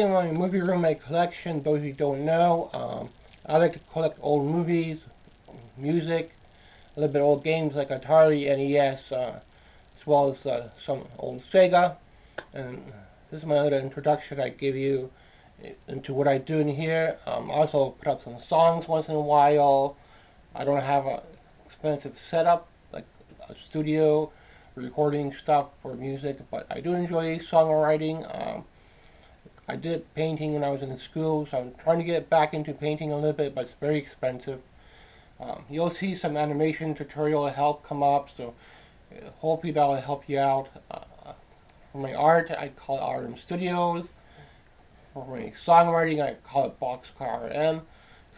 in my movie room, my collection. Those who don't know, I like to collect old movies, music, a little bit of old games like Atari, NES, as well as some old Sega. And this is my little introduction I give you into what I do in here. I also put up some songs once in a while. I don't have a expensive setup like a studio recording stuff for music, but I do enjoy songwriting. I did painting when I was in school, so I'm trying to get back into painting a little bit, but it's very expensive. You'll see some animation tutorial help come up, so hopefully that'll help you out. For my art, I call it RM Studios. For my songwriting, I call it Boxcar RM.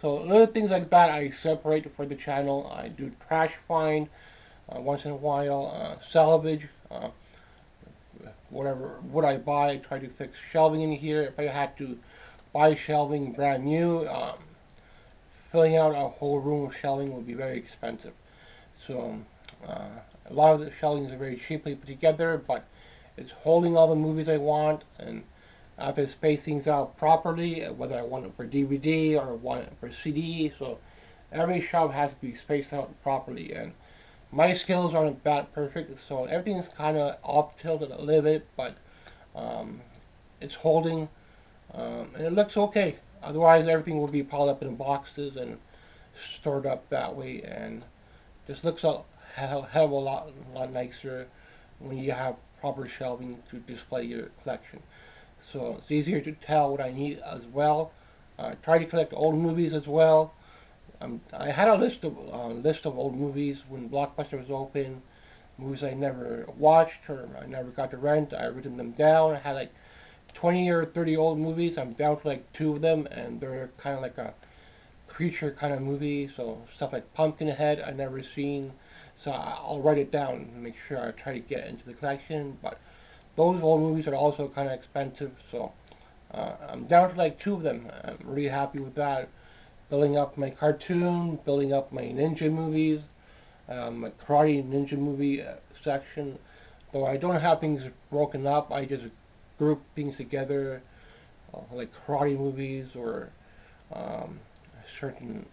So little things like that I separate for the channel. I do trash find once in a while, salvage, whatever what I buy. I try to fix shelving in here. If I had to buy shelving brand new, filling out a whole room of shelving would be very expensive. So a lot of the shelving is very cheaply put together, but it's holding all the movies I want, and I have to space things out properly, whether I want it for DVD or want it for CD. So every shelf has to be spaced out properly, and my skills aren't that perfect, so everything's kind of off tilted a little bit, but it's holding, and it looks okay. Otherwise, everything will be piled up in boxes and stored up that way, and just looks a hell of a lot nicer when you have proper shelving to display your collection. So it's easier to tell what I need as well. Try to collect old movies as well. I had a list of old movies when Blockbuster was open, movies I never watched or I never got to rent. I written them down. I had like 20 or 30 old movies. I'm down to like 2 of them, and they're kind of like a creature kind of movie. So stuff like Pumpkinhead I never seen. So I'll write it down and make sure I try to get into the collection. But those old movies are also kind of expensive, so I'm down to like 2 of them. I'm really happy with that. Building up my cartoon, building up my ninja movies, my karate ninja movie section. Though I don't have things broken up, I just group things together, like karate movies or certain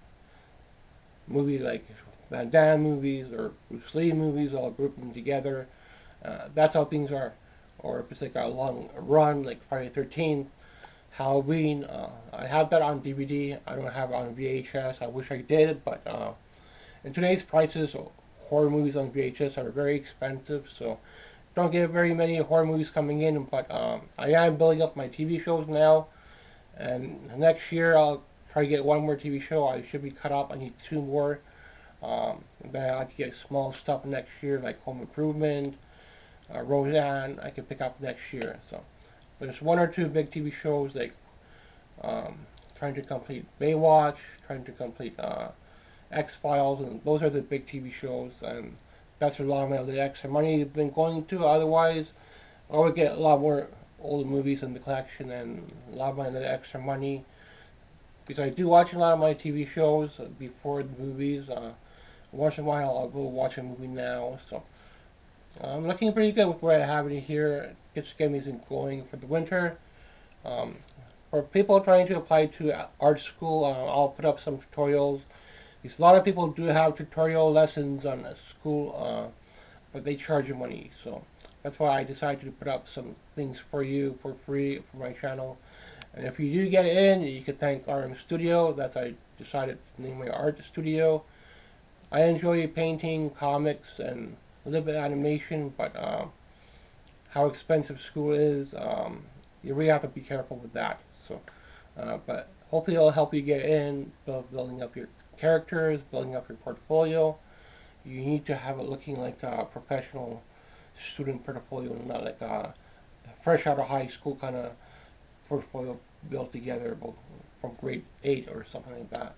movies like Van Damme movies or Bruce Lee movies. I'll group them together. That's how things are. Or if it's like a long run, like Friday the 13th, Halloween. I have that on DVD. I don't have it on VHS. I wish I did, but in today's prices, horror movies on VHS are very expensive, so don't get very many horror movies coming in. But I am building up my TV shows now, and next year I'll try to get 1 more TV show. I should be cut up. I need 2 more. Then I can get small stuff next year, like Home Improvement, Roseanne. I can pick up next year. So there's 1 or 2 big TV shows, like trying to complete Baywatch, trying to complete X-Files, and those are the big TV shows, and that's where a lot of my extra money has been going to. Otherwise, I would get a lot more old movies in the collection and a lot of my extra money, because I do watch a lot of my TV shows before the movies. Once in a while I'll go watch a movie now, so I'm looking pretty good with what I have in here. Just get me going for the winter. For people trying to apply to art school, I'll put up some tutorials. Because a lot of people do have tutorial lessons on school, but they charge you money. So that's why I decided to put up some things for you for free for my channel. And if you do get in, you can thank RM Studio. That's I decided to name my art studio. I enjoy painting, comics, and a little bit of animation, but how expensive school is, you really have to be careful with that. So, but hopefully it'll help you get in, building up your characters, building up your portfolio. You need to have it looking like a professional student portfolio, not like a fresh out of high school kind of portfolio built together from grade 8 or something like that.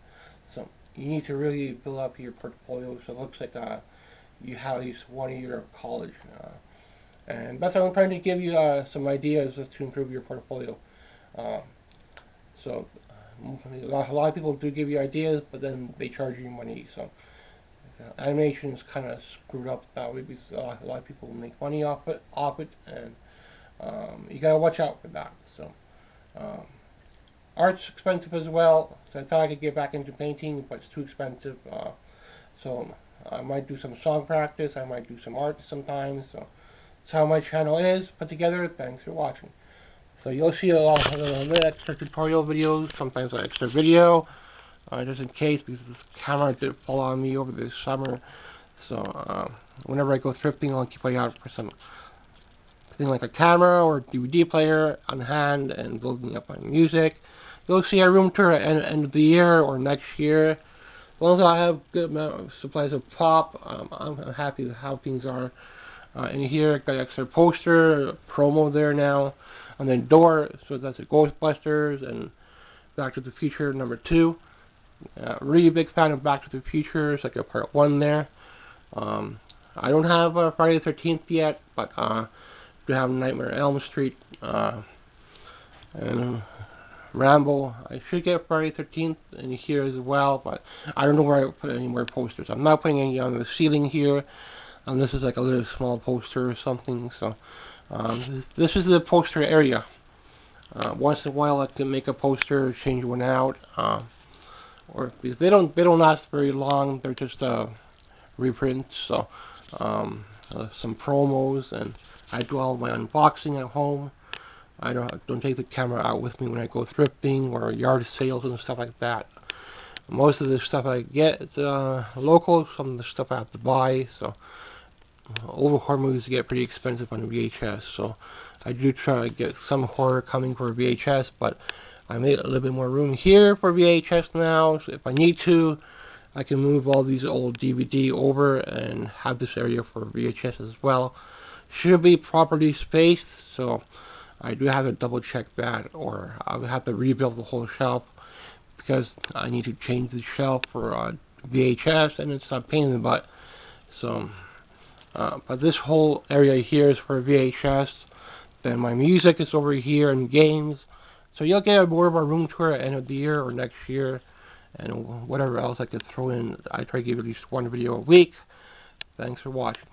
So you need to really build up your portfolio so it looks like you have at least 1 year of college. And that's why I'm trying to give you some ideas to improve your portfolio. So a lot of people do give you ideas, but then they charge you money. So animation is kind of screwed up that way, because a lot of people make money off it, and you gotta watch out for that. So Art's expensive as well, so I thought I could get back into painting, but it's too expensive. So I might do some song practice, I might do some art sometimes. So that's how my channel is put together. Thanks for watching. So you'll see a lot of extra tutorial videos, sometimes an extra video, just in case, because this camera did fall on me over the summer. So whenever I go thrifting, I'll keep an eye out for something like a camera or DVD player on hand and building up my music. You'll see a room tour at the end of the year or next year. As long as I have good amount of supplies of pop, I'm happy with how things are. In here, got an extra poster, promo there now, and then door, so that's a Ghostbusters and Back to the Future #2. Really big fan of Back to the Future, it's like a part 1 there. I don't have Friday the 13th yet, but do have Nightmare on Elm Street and Rambo. I should get Friday the 13th in here as well, but I don't know where I put any more posters. I'm not putting any on the ceiling here. This is like a little small poster or something. So this is the poster area. Once in a while, I can make a poster, change one out, or because they don't last very long. They're just reprints. So some promos, and I do all my unboxing at home. I don't take the camera out with me when I go thrifting or yard sales and stuff like that. Most of the stuff I get is local. Some of the stuff I have to buy. So old horror movies get pretty expensive on VHS. So I do try to get some horror coming for VHS, but I made a little bit more room here for VHS now. So if I need to, I can move all these old DVD over and have this area for VHS as well. Should be properly spaced, so I do have to double check that, or I'll have to rebuild the whole shelf because I need to change the shelf for VHS, and it's not a pain in the butt. So, but this whole area here is for VHS. Then my music is over here and games. So you'll get more of a room tour at the end of the year or next year, and whatever else I could throw in. I try to give at least one video a week. Thanks for watching.